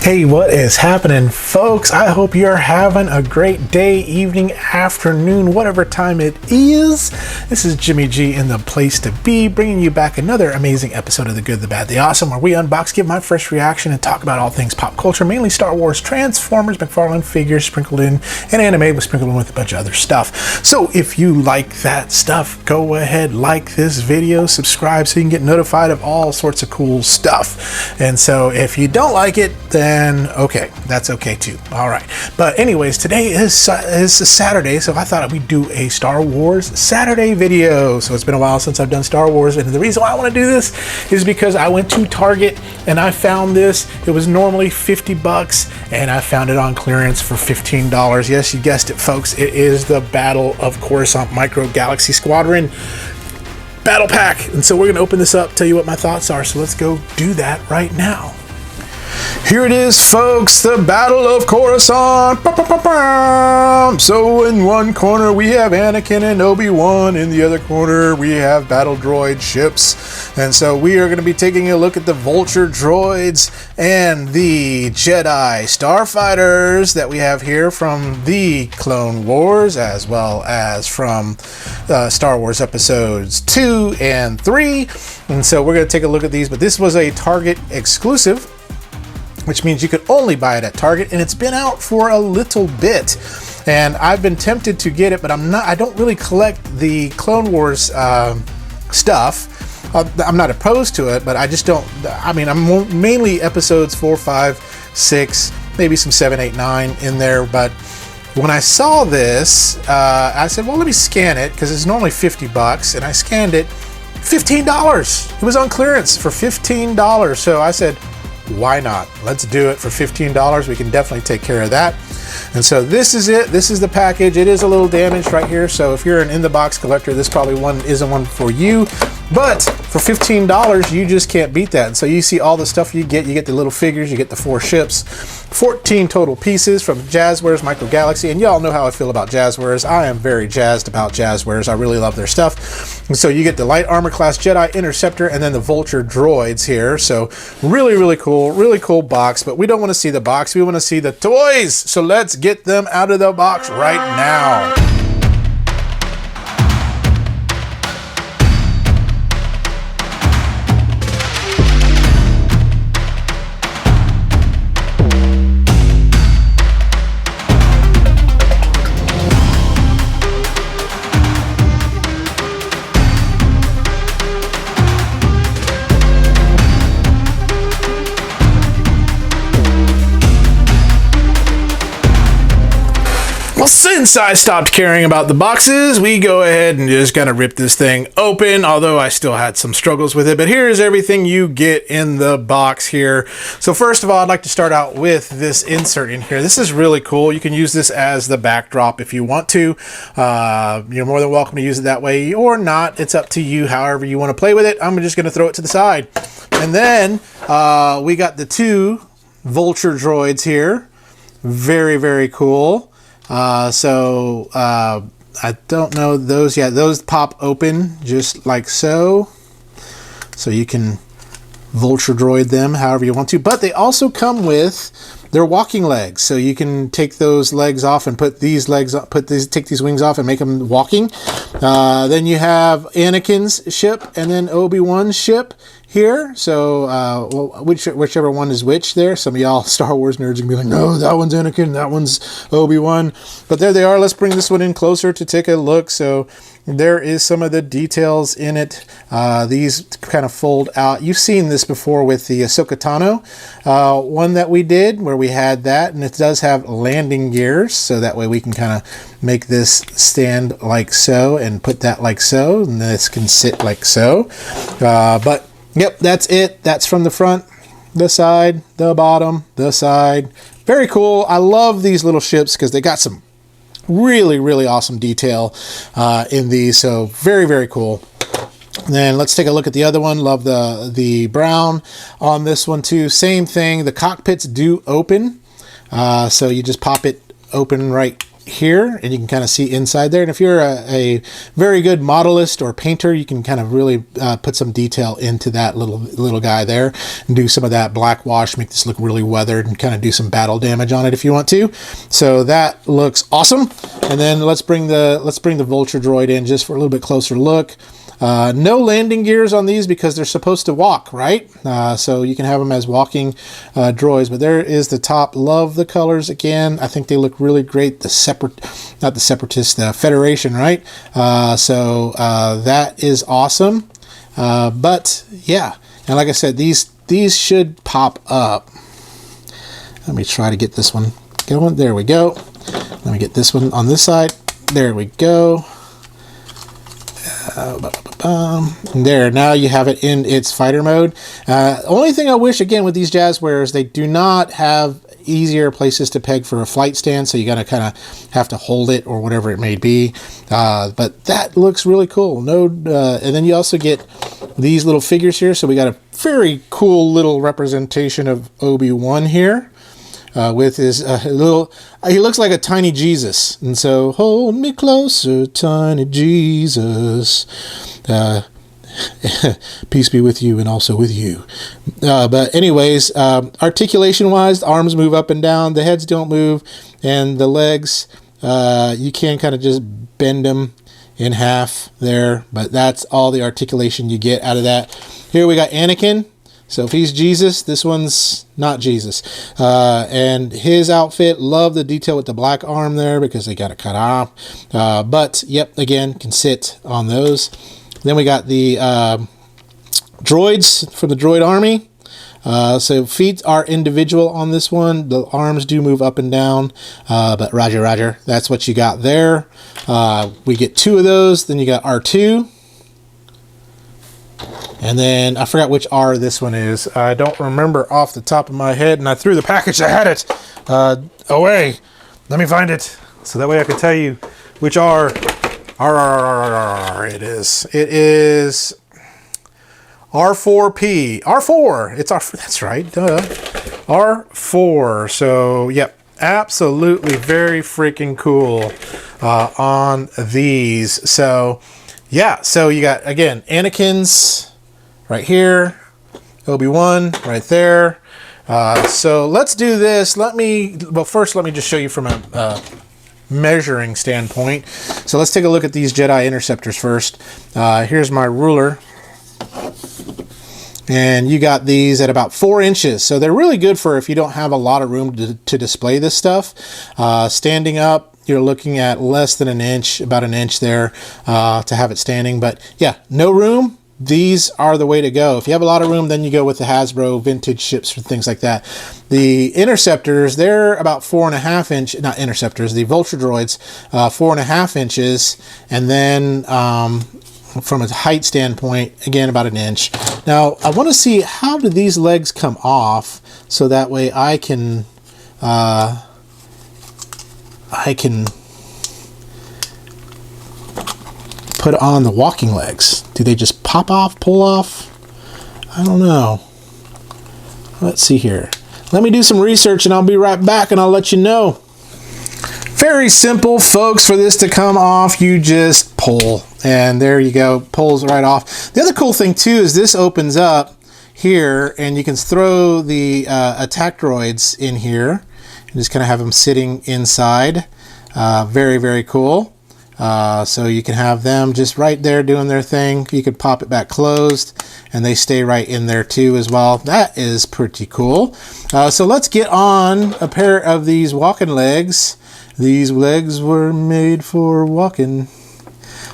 Hey, what is happening, folks? I hope you're having a great day, evening, afternoon, whatever time it is. This is Jimmy G in the place to be, bringing you back another amazing episode of The Good, the Bad, the Awesome, where we unbox, give my fresh reaction, and talk about all things pop culture, mainly Star Wars, Transformers, McFarlane figures sprinkled in, and anime was sprinkled in with a bunch of other stuff. So if you like that stuff, go ahead, like this video, subscribe so you can get notified of all sorts of cool stuff. And so if you don't like it, then okay, that's okay too. All right, but anyways, today is Saturday, so I thought we'd do a Star Wars Saturday video. So it's been a while since I've done Star Wars, and the reason why I want to do this is because I went to Target and I found this. It was normally 50 bucks and I found it on clearance for $15. Yes, you guessed it, folks. It is the Battle of Coruscant Micro Galaxy Squadron Battle Pack. And so we're gonna open this up, tell you what my thoughts are. So let's go do that right now. Here it is, folks, the Battle of Coruscant. So in one corner we have Anakin and Obi-Wan. In the other corner we have battle droid ships. And so we are going to be taking a look at the Vulture droids and the Jedi starfighters that we have here from the Clone Wars, as well as from Star Wars episodes 2 and 3. And so we're going to take a look at these, but this was a Target exclusive, which means you could only buy it at Target, and it's been out for a little bit. And I've been tempted to get it, but I don't really collect the Clone Wars stuff. I'm not opposed to it, but I just don't. I mean, I'm mainly episodes 4, 5, 6, maybe some 7, 8, 9 in there. But when I saw this, I said, well, let me scan it, because it's normally 50 bucks, and I scanned it, $15. It was on clearance for $15. So I said, why not? Let's do it for $15. We can definitely take care of that. And so this is it. This is the package. It is a little damaged right here, so if you're an in-the-box collector, this probably isn't one for you. But for $15, you just can't beat that. And so you see all the stuff you get. You get the little figures. You get the 4 ships. 14 total pieces from Jazzwares Micro Galaxy. And y'all know how I feel about Jazzwares. I am very jazzed about Jazzwares. I really love their stuff. And so you get the Light Armor Class Jedi Interceptor and then the Vulture droids here. So really, really cool box. But we don't want to see the box. We want to see the toys. So let's get them out of the box right now. Well, since I stopped caring about the boxes, we go ahead and just kind of rip this thing open, although I still had some struggles with it. But here's everything you get in the box here. So first of all, I'd like to start out with this insert in here. This is really cool. You can use this as the backdrop if you want to. You're more than welcome to use it that way or not. It's up to you, however you want to play with it. I'm just going to throw it to the side. And then we got the 2 Vulture droids here. Very, very cool. I don't know those yet. Those pop open just like so. So you can Vulture droid them however you want to. But they also come with their walking legs. So you can take those legs off and put these legs up, take these wings off and make them walking. Then you have Anakin's ship and then Obi-Wan's ship here. So whichever one is which there. Some of y'all Star Wars nerds can be like, no, that one's Anakin, that one's Obi-Wan. But there they are. Let's bring this one in closer to take a look. So there is some of the details in it. These kind of fold out. You've seen this before with the Ahsoka Tano one that we did, where we had that, and it does have landing gears, so that way we can kind of make this stand like so and put that like so, and this can sit like so. But yep, that's it. That's from the front, the side, the bottom, the side. Very cool. I love these little ships because they got some really awesome detail in these. So very, very cool. And then let's take a look at the other one. Love the brown on this one too. Same thing. The cockpits do open. So you just pop it open right here, and you can kind of see inside there. And if you're a very good modelist or painter, you can kind of really put some detail into that little guy there and do some of that black wash, make this look really weathered, and kind of do some battle damage on it if you want to. So that looks awesome. And then let's bring the Vulture droid in just for a little bit closer look. No landing gears on these because they're supposed to walk, right? So you can have them as walking droids. But there is the top. Love the colors again. I think they look really great. The Federation, right? So that is awesome. But yeah, and like I said, these should pop up. Let me try to get this one going. There we go. Let me get this one on this side. There we go. There, now you have it in its fighter mode. Only thing I wish, again, with these Jazzwares, they do not have easier places to peg for a flight stand, so you gotta kind of have to hold it or whatever it may be. But that looks really cool. And then you also get these little figures here. So we got a very cool little representation of Obi-Wan here. With his little, he looks like a tiny Jesus, and so hold me closer, tiny Jesus. Peace be with you and also with you. But anyways, articulation wise, the arms move up and down, the heads don't move, and the legs, you can kind of just bend them in half there, but that's all the articulation you get out of that. Here we got Anakin. So if he's Jesus, this one's not Jesus. And his outfit, love the detail with the black arm there because they got it cut off. But, yep, again, can sit on those. Then we got the droids from the droid army. So feet are individual on this one. The arms do move up and down. But roger, that's what you got there. We get 2 of those. Then you got R2. And then I forgot which R this one is. I don't remember off the top of my head, and I threw the package that had it away. Let me find it so that way I can tell you which R it is. It is R4P. R4. It's R4. That's right. Duh. R4. So, yep. Absolutely very freaking cool on these. So, yeah. So you got, again, Anakin's right here, Obi-Wan right there. So let's do this. First let me just show you from a measuring standpoint. So let's take a look at these Jedi Interceptors first. Here's my ruler. And you got these at about 4 inches. So they're really good for if you don't have a lot of room to display this stuff. Standing up, you're looking at less than an inch, about an inch there to have it standing. But yeah, no room. These are the way to go. If you have a lot of room, then you go with the Hasbro vintage ships or things like that. The Interceptors, they're about 4.5 inch, not Interceptors, the Vulture droids, 4.5 inches. And then from a height standpoint, again, about an inch. Now, I want to see how do these legs come off so that way I can put on the walking legs. Do they just pop off, pull off? I don't know. Let's see here. Let me do some research and I'll be right back and I'll let you know. Very simple, folks. For this to come off, you just pull. And there you go. Pulls right off. The other cool thing too is this opens up here and you can throw the attack droids in here and just kind of have them sitting inside. Very, very cool. So you can have them just right there doing their thing. You could pop it back closed and they stay right in there too as well. That is pretty cool. So let's get on a pair of these walking legs. These legs were made for walking.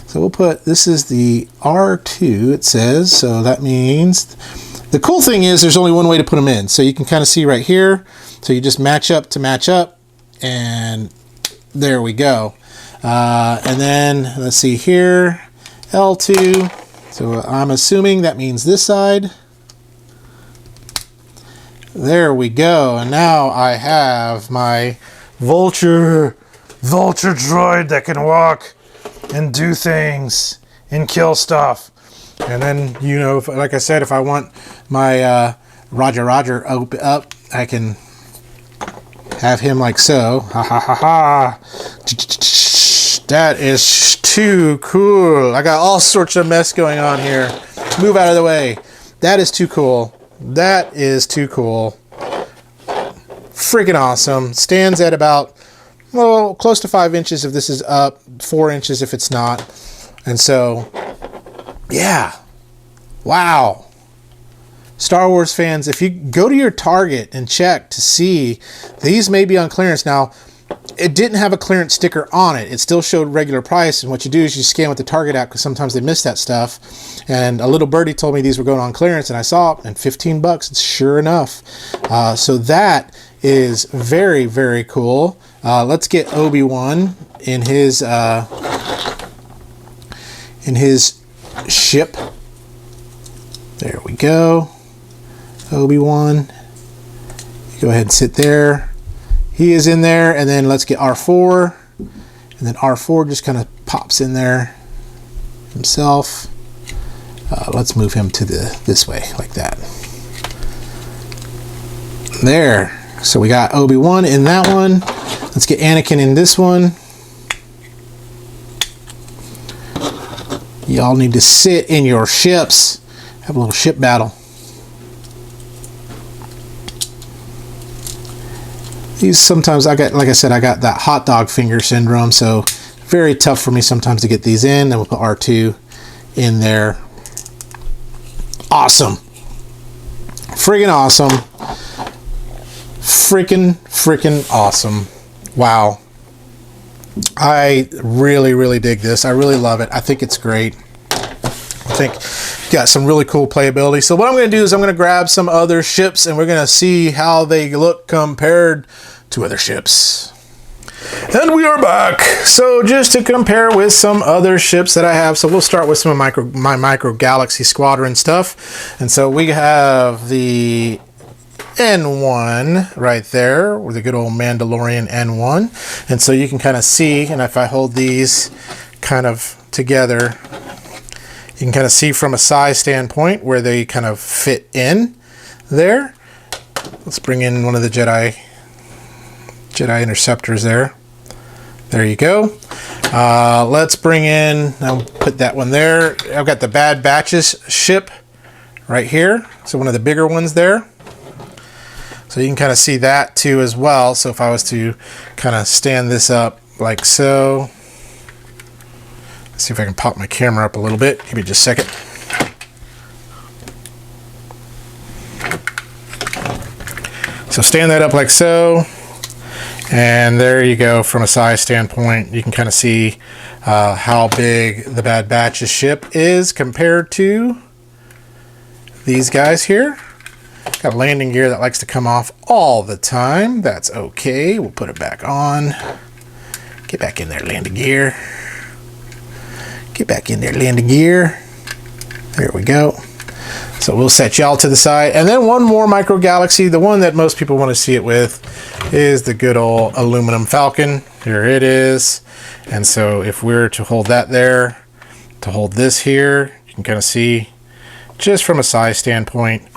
So we'll put, this is the R2 it says. So that means, the cool thing is there's only one way to put them in. So you can kind of see right here. So you just match up to match up and there we go. And then let's see here, L2. So I'm assuming that means this side. There we go. And now I have my Vulture droid that can walk and do things and kill stuff. And then, you know, like I said, if I want my Roger up, I can have him like so. Ha ha ha ha. That is too cool. I got all sorts of mess going on here. Move out of the way. That is too cool. That is too cool. Freaking awesome. Stands at about, well, close to 5 inches if this is up, 4 inches if it's not. And so, yeah. Wow. Star Wars fans, if you go to your Target and check to see, these may be on clearance. Now, it didn't have a clearance sticker on it. It still showed regular price, and what you do is you scan with the Target app because sometimes they miss that stuff. And a little birdie told me these were going on clearance, and I saw it, and $15, it's sure enough. So that is very, very cool. Let's get Obi-Wan in his ship. There we go. Obi-Wan. Go ahead and sit there. He is in there, and then let's get R4, and then R4 just kind of pops in there himself. Let's move him to this way, like that. There. So we got Obi-Wan in that one. Let's get Anakin in this one. Y'all need to sit in your ships. Have a little ship battle. These sometimes I got, like I said, I got that hot dog finger syndrome, so very tough for me sometimes to get these in. Then we'll put R2 in there. Awesome. Friggin' awesome. Freaking awesome. Wow. I really dig this. I really love it. I think it's great. I think got some really cool playability. So what I'm going to do is I'm going to grab some other ships and we're going to see how they look compared to other ships. And we are back. So just to compare with some other ships that I have. So we'll start with some of my micro galaxy squadron stuff. And so we have the N1 right there, with the good old Mandalorian N1. And so you can kind of see, and if I hold these kind of together, you can kind of see from a size standpoint where they kind of fit in there. Let's bring in one of the Jedi interceptors there. There you go. Let's bring in, I'll put that one there. I've got the Bad Batches ship right here. So one of the bigger ones there. So you can kind of see that too as well. So if I was to kind of stand this up like so. Let's see if I can pop my camera up a little bit. Give me just a second. So stand that up like so. And there you go. From a size standpoint, you can kind of see how big the Bad Batches ship is compared to these guys here. Got a landing gear that likes to come off all the time. That's okay. We'll put it back on. Get back in there, landing gear. Get back in there, landing gear. There we go. So we'll set y'all to the side. And then one more micro galaxy. The one that most people want to see it with is the good old aluminum Falcon. Here it is. And so if we're to hold that there, to hold this here, you can kind of see just from a size standpoint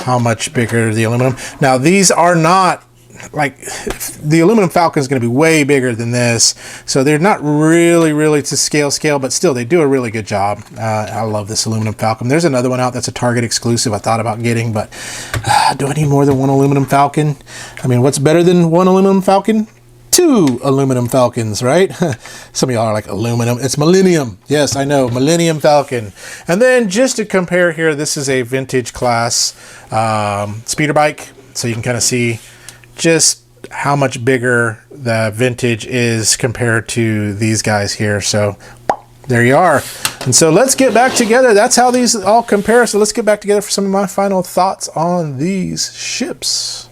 how much bigger the aluminum. Now these are not, like, the aluminum Falcon is going to be way bigger than this, so they're not really to scale, but still they do a really good job. I love this aluminum Falcon. There's another one out that's a Target exclusive I thought about getting, but do I need more than one aluminum Falcon? I mean, what's better than one aluminum Falcon? 2 aluminum Falcons, right? Some of y'all are like, aluminum. It's Millennium. Yes, I know, Millennium Falcon. And then just to compare here, this is a vintage class speeder bike, so you can kind of see just how much bigger the vintage is compared to these guys here. So there you are. And so let's get back together. That's how these all compare. So let's get back together for some of my final thoughts on these ships.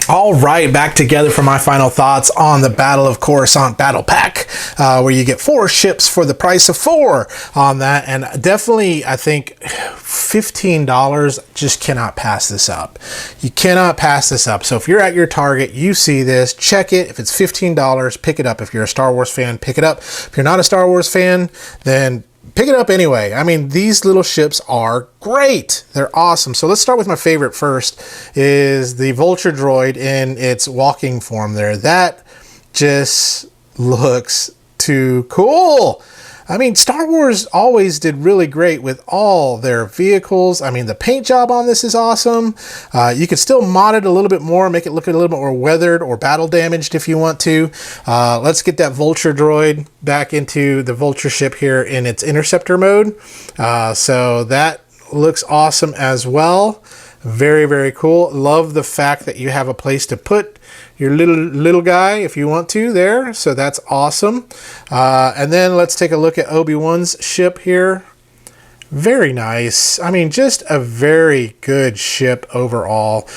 All right, back together for my final thoughts on the Battle of Coruscant Battle Pack, where you get 4 ships for the price of 4 on that. And definitely, I think $15 just cannot pass this up. You cannot pass this up. So if you're at your Target, you see this, check it. If it's $15, pick it up. If you're a Star Wars fan, pick it up. If you're not a Star Wars fan, then pick it up anyway. I mean, these little ships are great. They're awesome. So let's start with my favorite first, is the Vulture droid in its walking form there. That just looks too cool. I mean, Star Wars always did really great with all their vehicles. I mean, the paint job on this is awesome. You can still mod it a little bit more, make it look a little bit more weathered or battle damaged if you want to. Let's get that Vulture droid back into the Vulture ship here in its interceptor mode. So that looks awesome as well. Very, very cool. Love the fact that you have a place to put your little guy if you want to there. So that's awesome. And then let's take a look at Obi-Wan's ship here. Very nice. I mean, just a very good ship overall.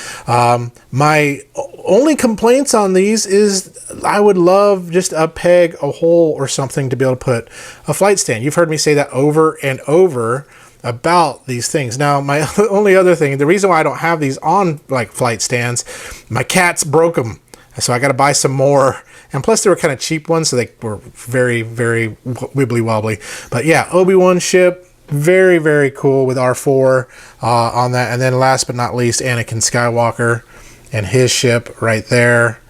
My only complaints on these is I would love just a peg, a hole, or something to be able to put a flight stand. You've heard me say that over and over about these things. Now, my only other thing, the reason why I don't have these on like flight stands, my cats broke them. So I got to buy some more. And plus they were kind of cheap ones, so they were very, very wibbly wobbly. But yeah, Obi-Wan ship, very, very cool with R4 on that. And then last but not least, Anakin Skywalker and his ship right there.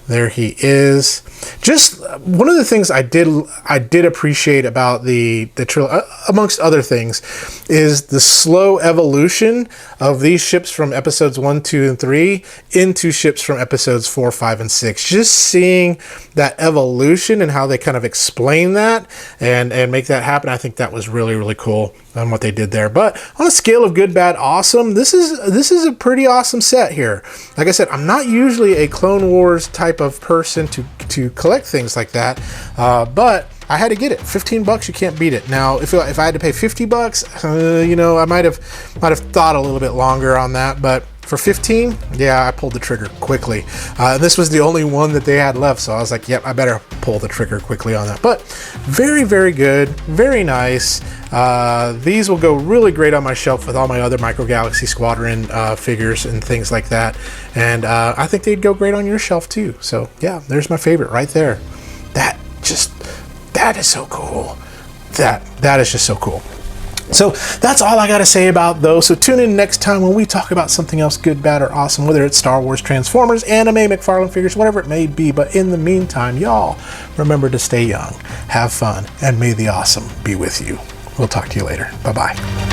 There he is. Just one of the things I did appreciate about the trilogy, amongst other things, is the slow evolution of these ships from episodes 1, 2, and 3 into ships from episodes 4, 5, and 6. Just seeing that evolution and how they kind of explain that and make that happen, I think that was really, really cool on what they did there. But on a scale of good, bad, awesome, this is a pretty awesome set here. Like I said, I'm not usually a Clone Wars type of person to collect things like that, but I had to get it. 15 bucks, you can't beat it. Now, if I had to pay 50 bucks, you know, I might have thought a little bit longer on that, but for 15, yeah, I pulled the trigger quickly. This was the only one that they had left, so I was like, yep, I better pull the trigger quickly on that. But very, very good, very nice. These will go really great on my shelf with all my other Micro Galaxy Squadron figures and things like that. And I think they'd go great on your shelf too. So yeah, there's my favorite right there. That is so cool. That is just so cool. So that's all I got to say about those. So tune in next time when we talk about something else good, bad, or awesome, whether it's Star Wars, Transformers, anime, McFarlane figures, whatever it may be. But in the meantime, y'all, remember to stay young, have fun, and may the awesome be with you. We'll talk to you later. Bye-bye.